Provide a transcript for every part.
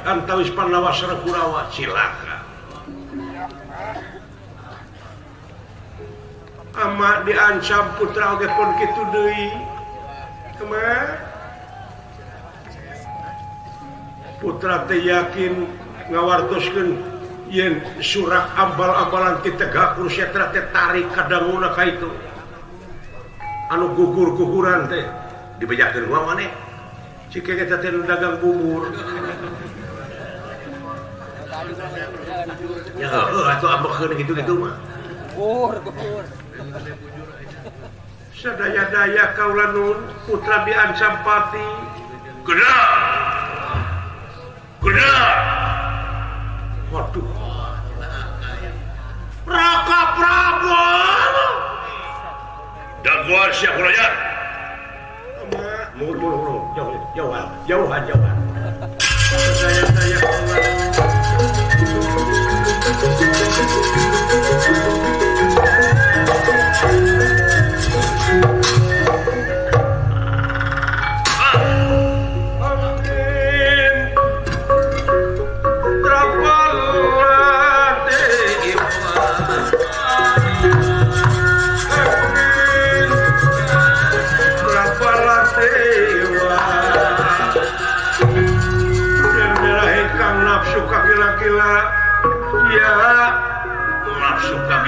antawis Pandawasana Kurawa cilaka ama diancam putra oge pun kitu deui putra teh yakin ngawartoskeun yen surak ambal-ambalan ti tegak Kurukshetra teh tarik kadanguna ka itu anu gugur-guguran teh dibejakeun ku maneh cike kita teh dagang bubur ya atuh ambekeun gitu-gitu mah gugur sadaya-daya kaula nun putra diancam pati gerak waduh Raka Prabu daguan siap rakyat mulu jauhan sadaya-daya kaula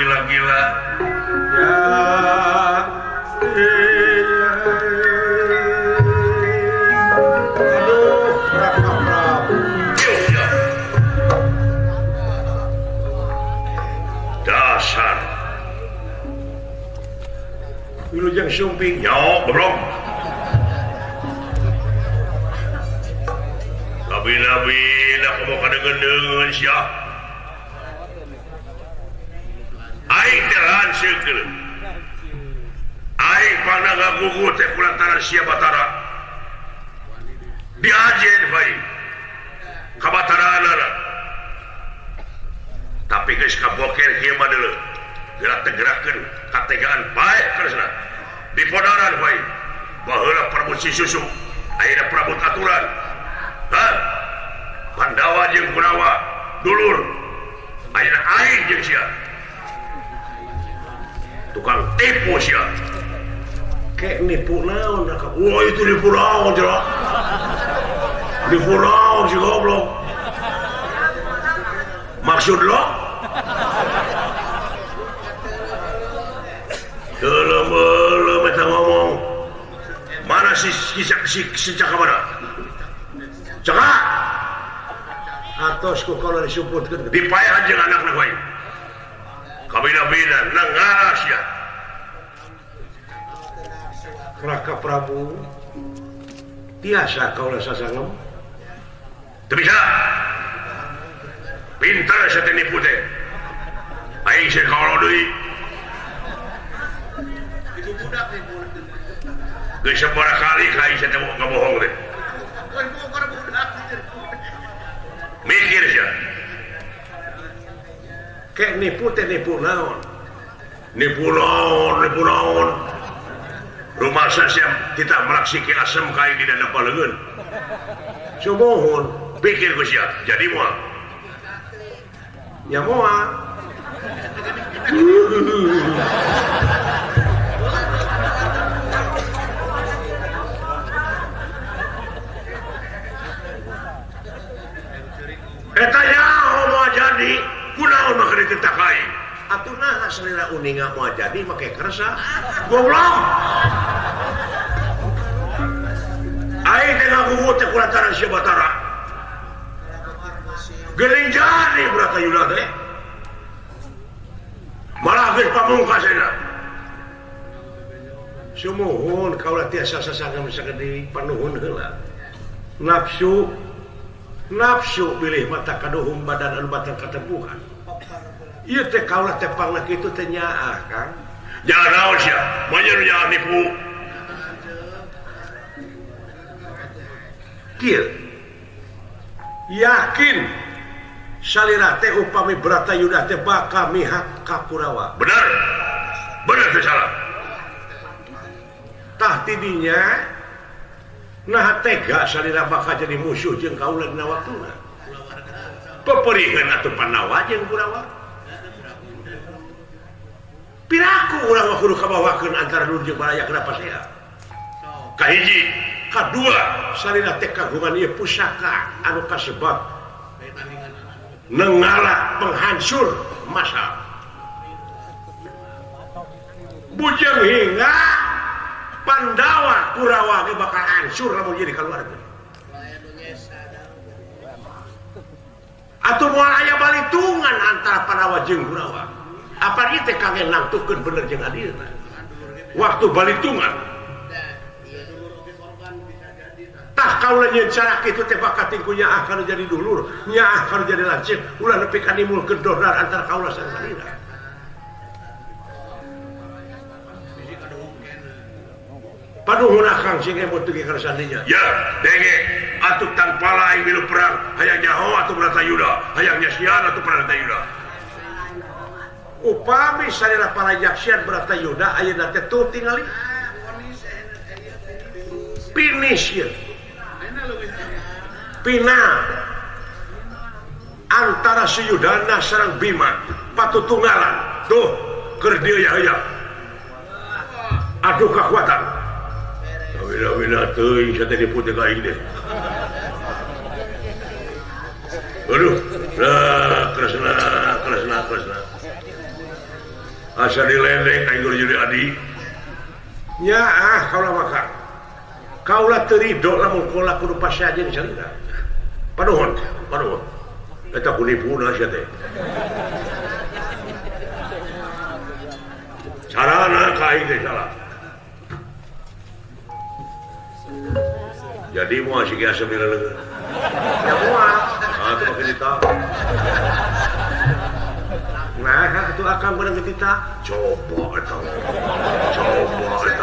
gila-gila ya aduh Raka Prabu dasar wilujeng sumping nyawa goblok labi-labi dah kamu kadengen-dengen siap aing terhan seukeul aing panaga gugu teh kulantaran sia Batara diajen bae ka Batarana tapi geus kaboker kieu mah deuleu gerak-gerakkeun kategaan bae keresna dipodaran bae baheula Prabu Sisusu ayeuna Prabu Katuran Pandawa jeung Kurawa dulur ayeuna aing jeung sia tukang tipu sia kayak nipu naon Raka wah itu nipu naon jelas nipu naon si goblok maksud lo belum eta ngomong mana si caka mana caka atos ku kalau disebutkan dipayahan jeung anakna bae kabina-bina nangaras ya Raka Prabu tiasa kau rasa sangem teu bisa pintar saya teh nipu teh aing sih kalau deui itu budak nipu geus sabaraha kali ka aing teh mau ngabohong teh mikir sia kayak nipu naon rumah saya kita meraksiki asem kain di dana palengan sumohon pikir ku sia jadi moal ya moal eta nyaho moal jadi kunaon mah keur ditakai atuh nah salira uninga moal jadi make kersa goblok aing teh ngagugu teh kulantaran sia Batara geuning jadi Bratayuda teh malah geus pamungkas ayeuna sumuhun kaula tiasa sasangam sagede panuhun heula nafsu pilih mata kaduhung badan anu batang katempuhan ieu teh kaula teh pangna kitu teh nyaah Kang jangan naon sia manyeun jangan nipu kieu yakin salira teh upami Bratayuda teh bakal mihak ka Kurawa bener teh salah tah tidinya nah tega salira bakal jadi musuh jeung kaula dina waktuna peperihan atau panawa jeung Kurawa piraku urang kudu kabawakeun antara nur jeung balaya kenapa saya kahiji kadua salina teh kagungan ieu pusaka anu kasebab nenggala penghancur masa bujang hingga Pandawa Kurawa ge bakal hancur lamun jadi keluarga atuh moal aya balitungan antara Pandawa jeung Kurawa apa ieu teh kangge nangtukeun bener jeung adilna waktu balitungan tah kaula nyeun cara kitu teh bakal tingkunya akan jadi dulur nya akan jadi lancip ulah nepi ka nimulkeun dodar antara kaula sareng salina paduhun akang sing emot teu kana sandinya ya denge atuh tanpa lain milu perang hayang nyaho atuh Bratayuda hayang nyasian atuh Bratayuda upami sareng para yaksian Bratayuda ayeuna teh tuh tingali finish ya Pina antara si Yudana sareng Bima patutunggalan tuh keur dieu ya aduh kekuatan wina teuing saya tadi putih ka aing deh aduh kresna asa dilendeng aing guru jadi adi nya kaula maka kaula teu ridho lamun kaula kudu pasajeun salina panuhun eta kunipuna sia teh carana ka aing teh salah jadi mau asik asam di leleungeun ya moal atuh make dita nah atuh akang beunang kita coba eta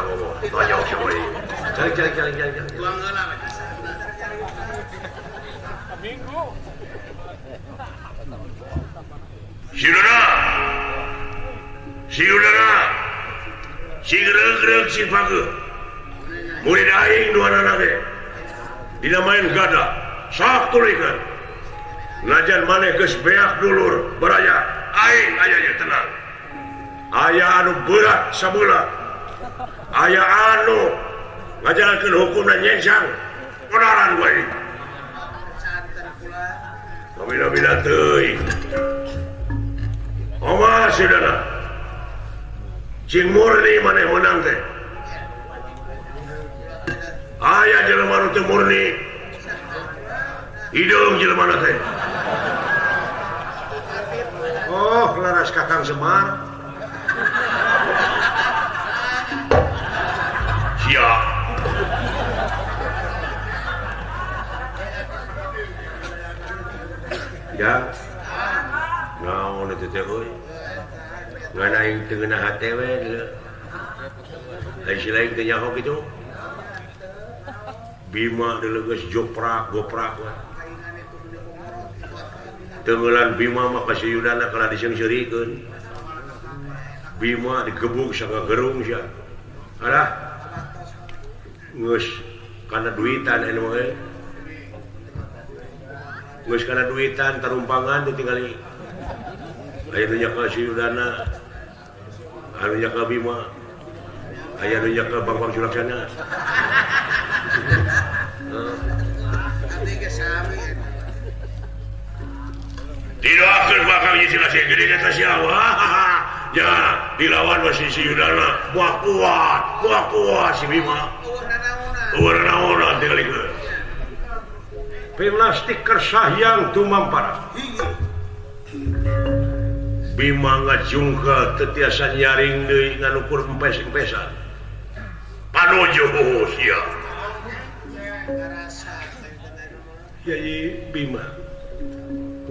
ngomong tanya siapa ieu cari tuang heula minggu si udara si geureuh si pageuh murid aing duanana ge dina main gada sak tulikeun najan maneh geus beak dulur baraya aing aya ye tenang aya anu berat sabeula aya anu ngajalankeun hukumna nyensang onaran wae kabina-bina teuing oma sidana cing murni maneh menang teh aya jelema nu teu murni hideung jelema teh oh laras Kakang Semar sia ya naon eta teh euy ngan aing teu ngeunah hate we ai silain teh nyaho kitu Bima dulu geus goprak tenggelan Bima mah ka si Yudana kala diseungsirikeun Bima digebuk saka gerung sia alah geus kana duitan anu we geus kana duitan tarumpangan ditinggali aya nu nyaka si Yudana anu nyaka Bima aya nu nyaka Bang Sulaksana didoakeun bakal nyelasih gede kata siapa ya dilawan masih si Yudana buah kuat si Bima uwarna tinggal ikut plastik kersahyang tumampara Bima ngajungka tetiasa nyaring deui nganukur empes-empesan panuju sia Yai Bima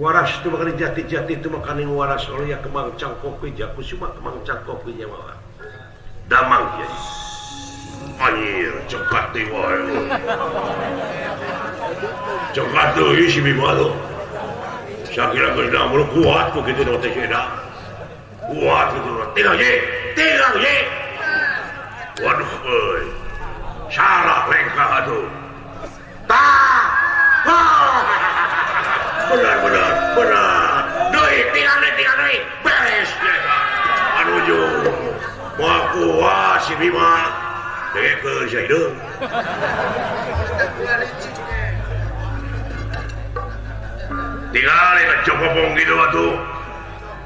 waras itu makanya jati-jati itu makanya waras oleh ya kemang cangkopi jaku cuma kemang cangkopi nyawa damang ya anjir cepat wae cepat tuh si Bima tuh saya kira kena mulu kuat begitu dengan teh kuat gitu tinggal ye waduh salah lengkah tuh benar deui tinggal deui beres anuju moal kuat si Bima dekeun si Hideung tinggal cokopong gitu atuh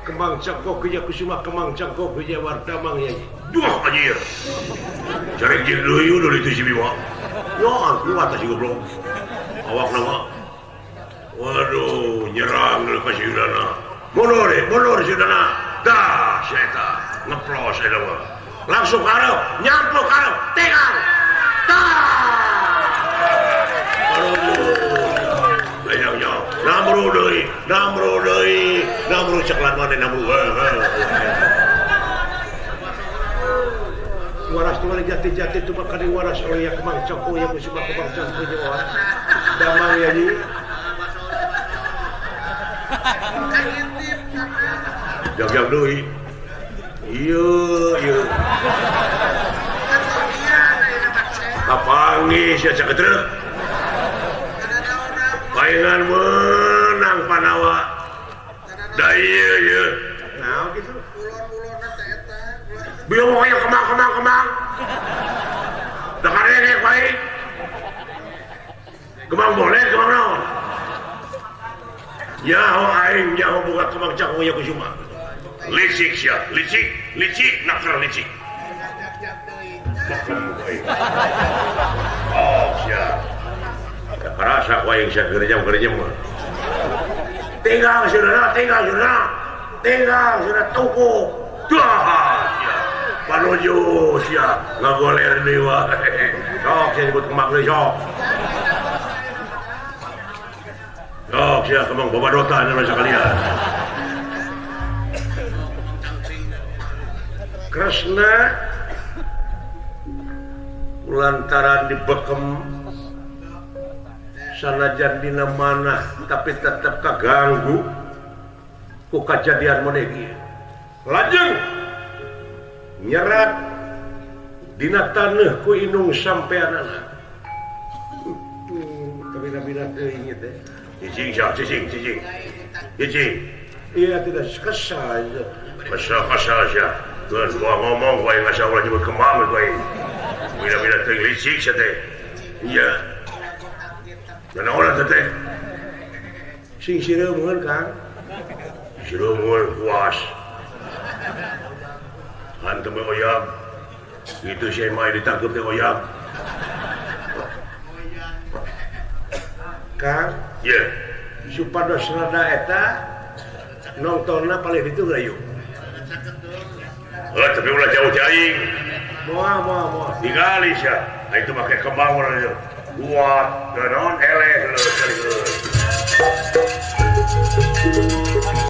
kembang cangkok geus kusuma kembang cangkok geus warta mang nya duh anjir jareng jeung deui udah itu si Bima yo kuat si goblok awak nama waduh nyerang dulu ke Sudana mundur Sudana dah saya ngeplos saya mah langsung karep nyampluk karep tegang dah bayangnya namru deui namru ceklat mana namru waras tu jati tu bakal waras oleh yang kemang cokko yang musibah kemang cokko je waras damang ya ni jam deui iya kapangi sia caketrek paingan menang Panawa da ieu naon kitu bieu moal kemang da karege bae kemang boleh kemang naon ya ho aing nya buka kemang cak ya kusuma licik sia licik nakal licik oh sia kerasa wae sia gerejam tinggal sudah tuku dah panuju sia ngagoler deui wae sok sia disebut kemang deui sok sia kemang babadotan anu sakalian Kresna lantaran dibekem sanajan dina mana tapi tetap kaganggu ku kejadian monegi lajeng nyerat dina taneuh ku inung sampeanana kabina-bina teuing teh cicing iya tidak kesal saja tuan gua ngomong gua yang ngasih Allah nyebut kemang gua bila-bila teuing licik sia teh iya dan orang teh sing sireumeun Kang sireumeun puas hantu oyam itu si mai ditangkep teh oyam Kang iya supados rada eta nontonna paling itu gayu tapi ulah jauh aing moal tinggali sia itu make kembang urang kuat naon